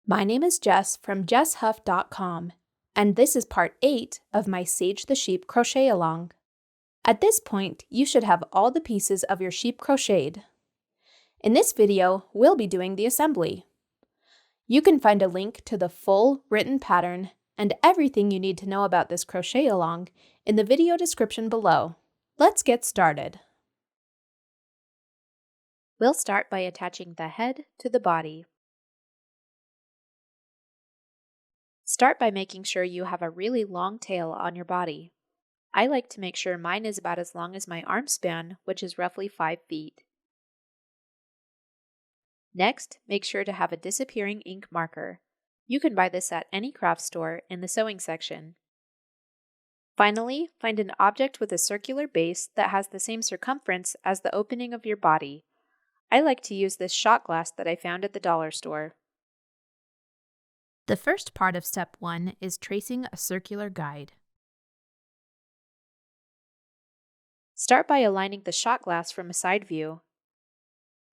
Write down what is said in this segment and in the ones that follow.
My name is Jess from jesshuff.com, and this is part 8 of my Sage the Sheep crochet along. At this point, you should have all the pieces of your sheep crocheted. In this video, we'll be doing the assembly. You can find a link to the full written pattern and everything you need to know about this crochet along in the video description below. Let's get started. We'll start by attaching the head to the body. Start by making sure you have a really long tail on your body. I like to make sure mine is about as long as my arm span, which is roughly 5 feet. Next, make sure to have a disappearing ink marker. You can buy this at any craft store in the sewing section. Finally, find an object with a circular base that has the same circumference as the opening of your body. I like to use this shot glass that I found at the dollar store. The first part of step 1 is tracing a circular guide. Start by aligning the shot glass from a side view.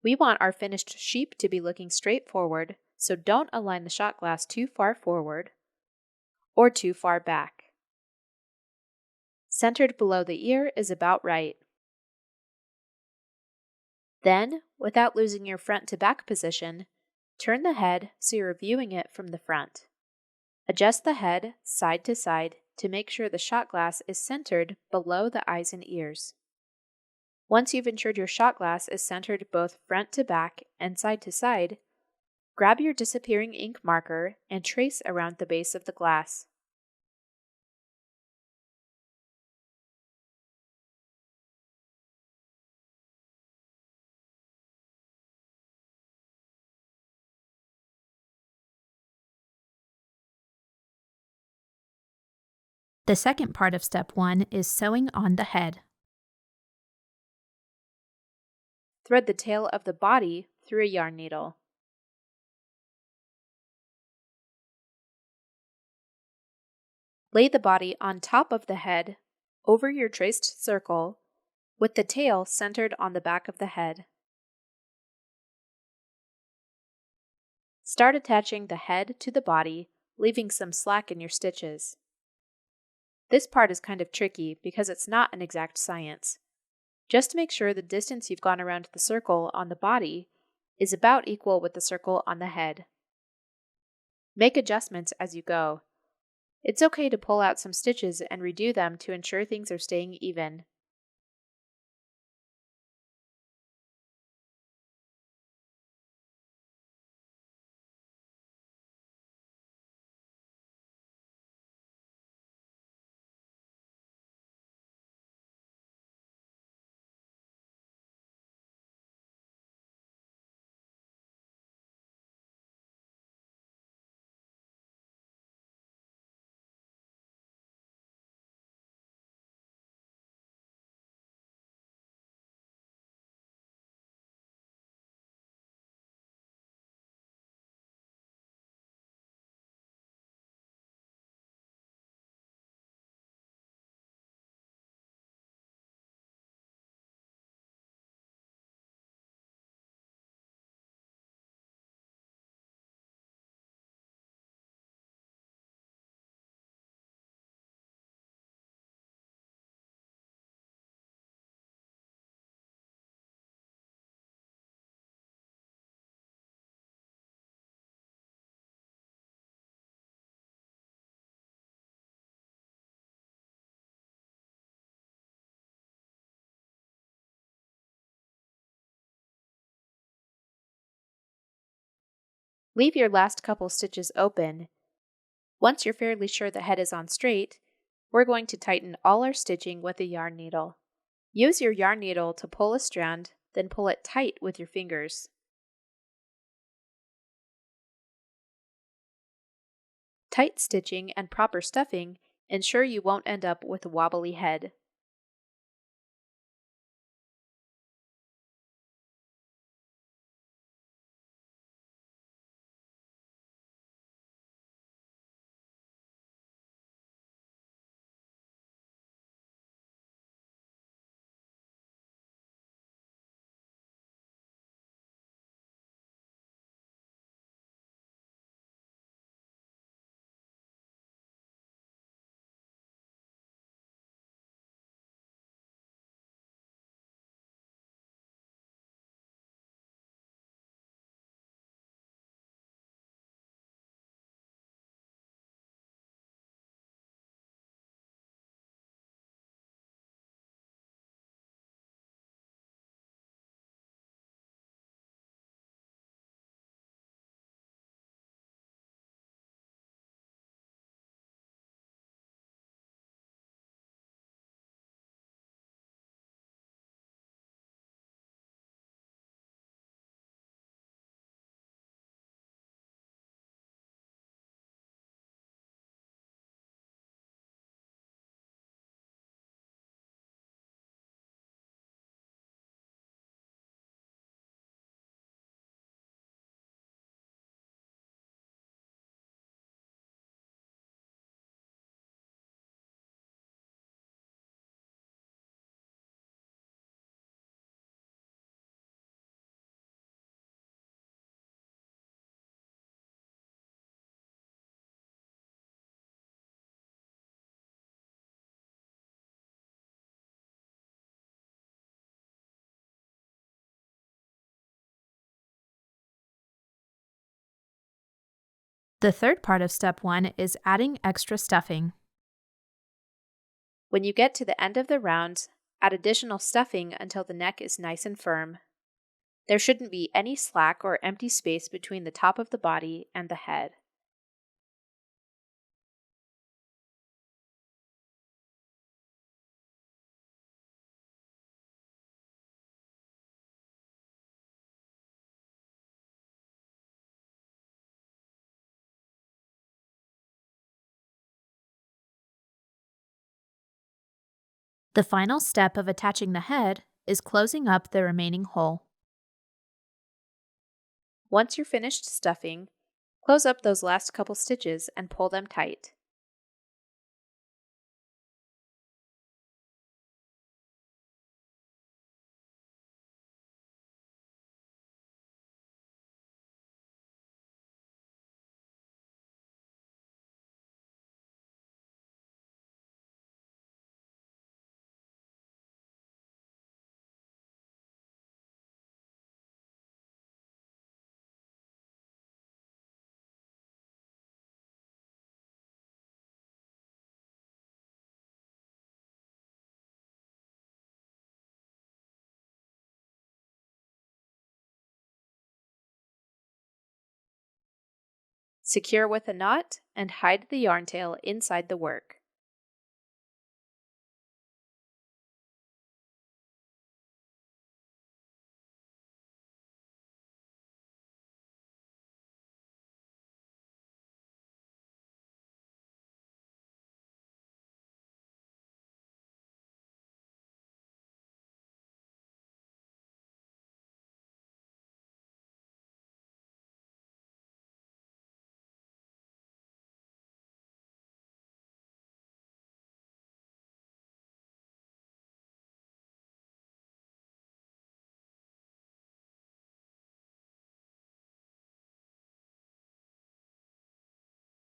We want our finished sheep to be looking straight forward, so don't align the shot glass too far forward or too far back. Centered below the ear is about right. Then, without losing your front to back position, turn the head so you're viewing it from the front. Adjust the head side to side to make sure the shot glass is centered below the eyes and ears. Once you've ensured your shot glass is centered both front to back and side to side, grab your disappearing ink marker and trace around the base of the glass. The second part of step 1 is sewing on the head. Thread the tail of the body through a yarn needle. Lay the body on top of the head, over your traced circle, with the tail centered on the back of the head. Start attaching the head to the body, leaving some slack in your stitches. This part is kind of tricky because it's not an exact science. Just make sure the distance you've gone around the circle on the body is about equal with the circle on the head. Make adjustments as you go. It's okay to pull out some stitches and redo them to ensure things are staying even. Leave your last couple stitches open. Once you're fairly sure the head is on straight, we're going to tighten all our stitching with a yarn needle. Use your yarn needle to pull a strand, then pull it tight with your fingers. Tight stitching and proper stuffing ensure you won't end up with a wobbly head. The third part of step 1 is adding extra stuffing. When you get to the end of the round, add additional stuffing until the neck is nice and firm. There shouldn't be any slack or empty space between the top of the body and the head. The final step of attaching the head is closing up the remaining hole. Once you're finished stuffing, close up those last couple stitches and pull them tight. Secure with a knot and hide the yarn tail inside the work.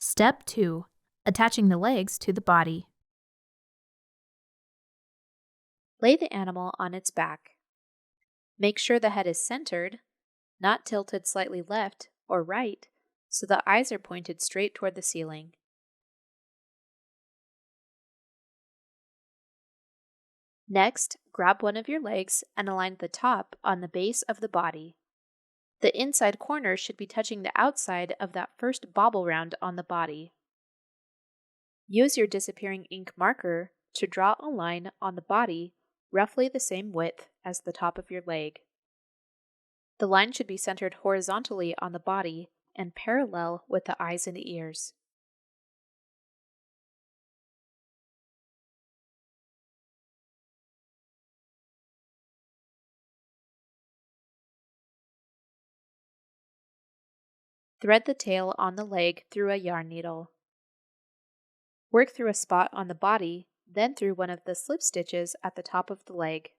Step 2. Attaching the legs to the body. Lay the animal on its back. Make sure the head is centered, not tilted slightly left or right, so the eyes are pointed straight toward the ceiling. Next, grab one of your legs and align the top on the base of the body. The inside corner should be touching the outside of that first bobble round on the body. Use your disappearing ink marker to draw a line on the body roughly the same width as the top of your leg. The line should be centered horizontally on the body and parallel with the eyes and ears. Thread the tail on the leg through a yarn needle. Work through a spot on the body, then through one of the slip stitches at the top of the leg.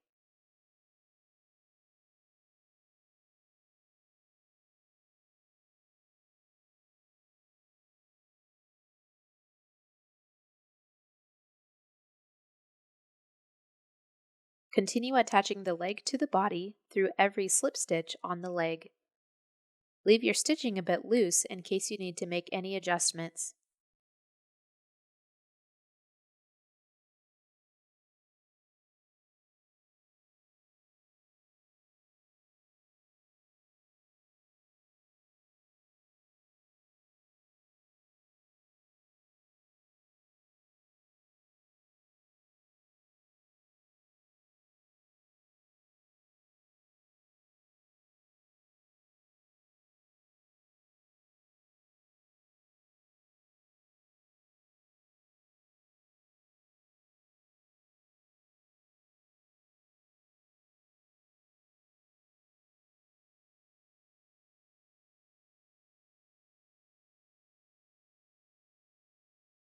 Continue attaching the leg to the body through every slip stitch on the leg. Leave your stitching a bit loose in case you need to make any adjustments.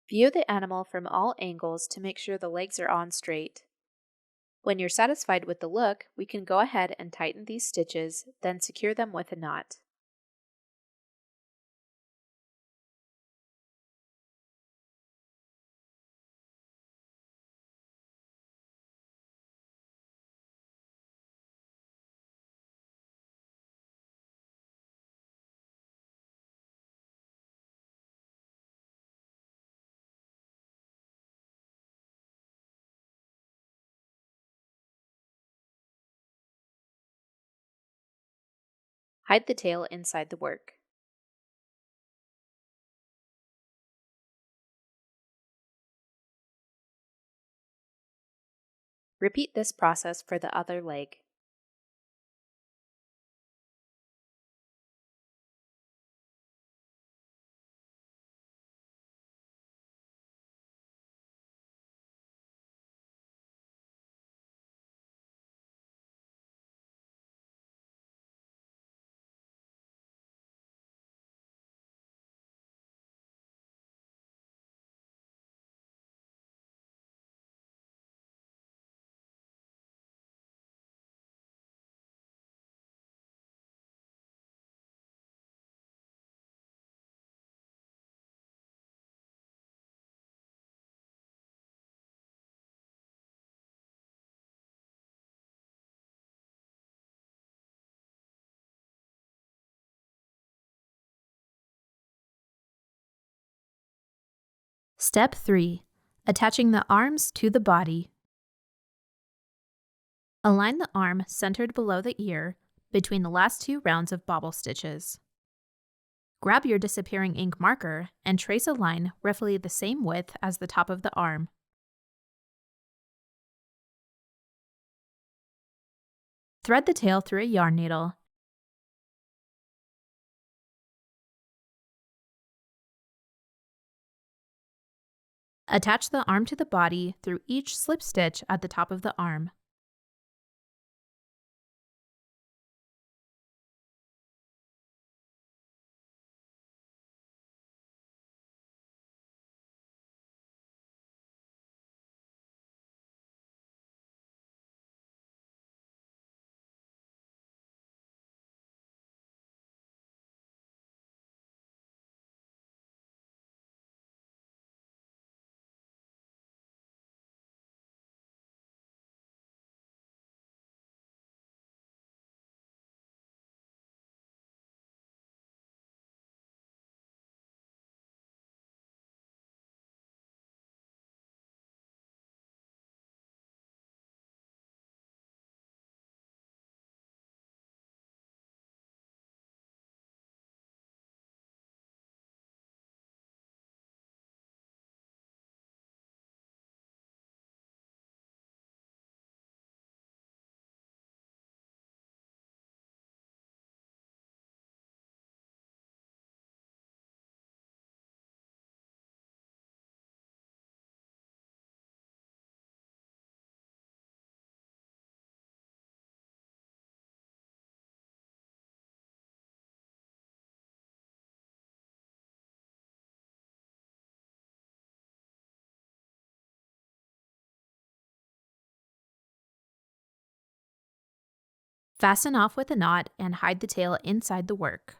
View the animal from all angles to make sure the legs are on straight. When you're satisfied with the look, we can go ahead and tighten these stitches, then secure them with a knot. Hide the tail inside the work. Repeat this process for the other leg. Step 3. Attaching the arms to the body. Align the arm centered below the ear between the last 2 rounds of bobble stitches. Grab your disappearing ink marker and trace a line roughly the same width as the top of the arm. Thread the tail through a yarn needle Attach the arm to the body through each slip stitch at the top of the arm. Fasten off with a knot and hide the tail inside the work.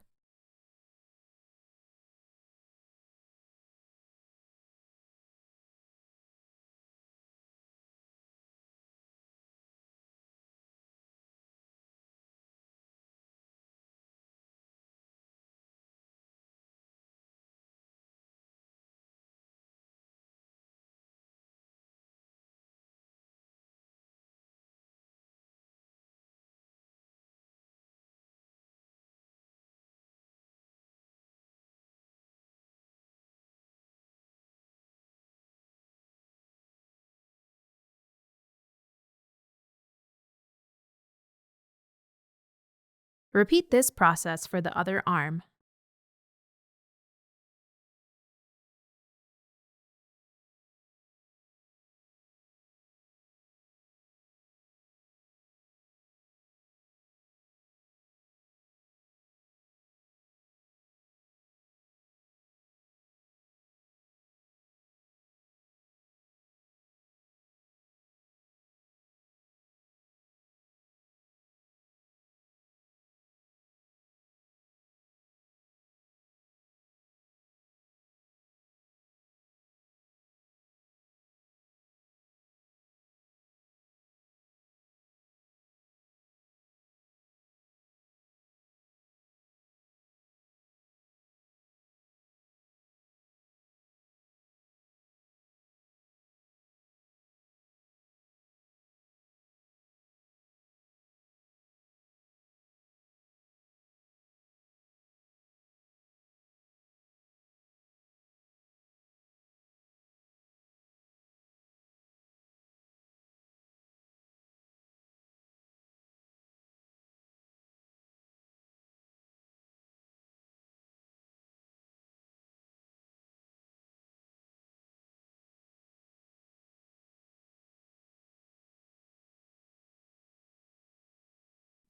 Repeat this process for the other arm.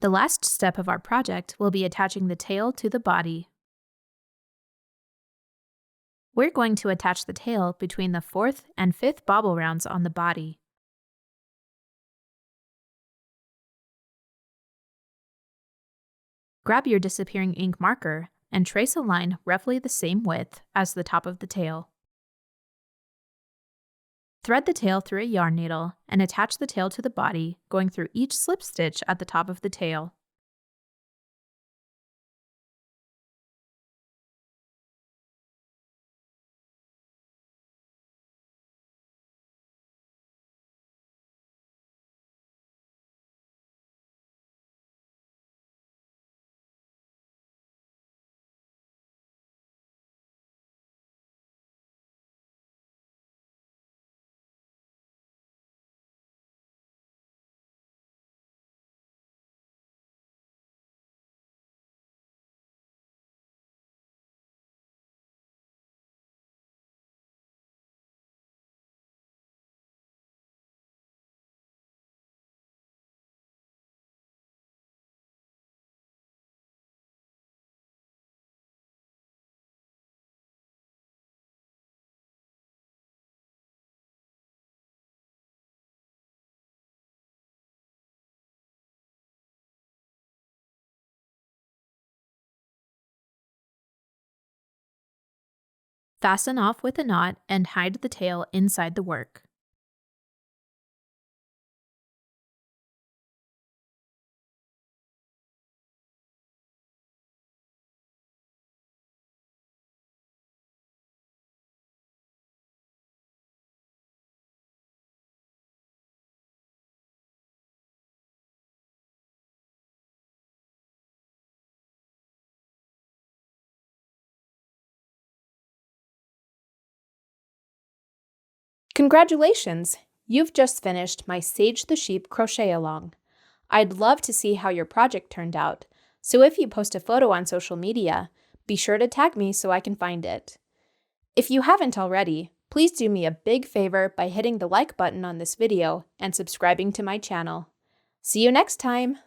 The last step of our project will be attaching the tail to the body. We're going to attach the tail between the 4th and 5th bobble rounds on the body. Grab your disappearing ink marker and trace a line roughly the same width as the top of the tail. Thread the tail through a yarn needle and attach the tail to the body, going through each slip stitch at the top of the tail. Fasten off with a knot and hide the tail inside the work. Congratulations! You've just finished my Sage the Sheep crochet along. I'd love to see how your project turned out, so if you post a photo on social media, be sure to tag me so I can find it. If you haven't already, please do me a big favor by hitting the like button on this video and subscribing to my channel. See you next time!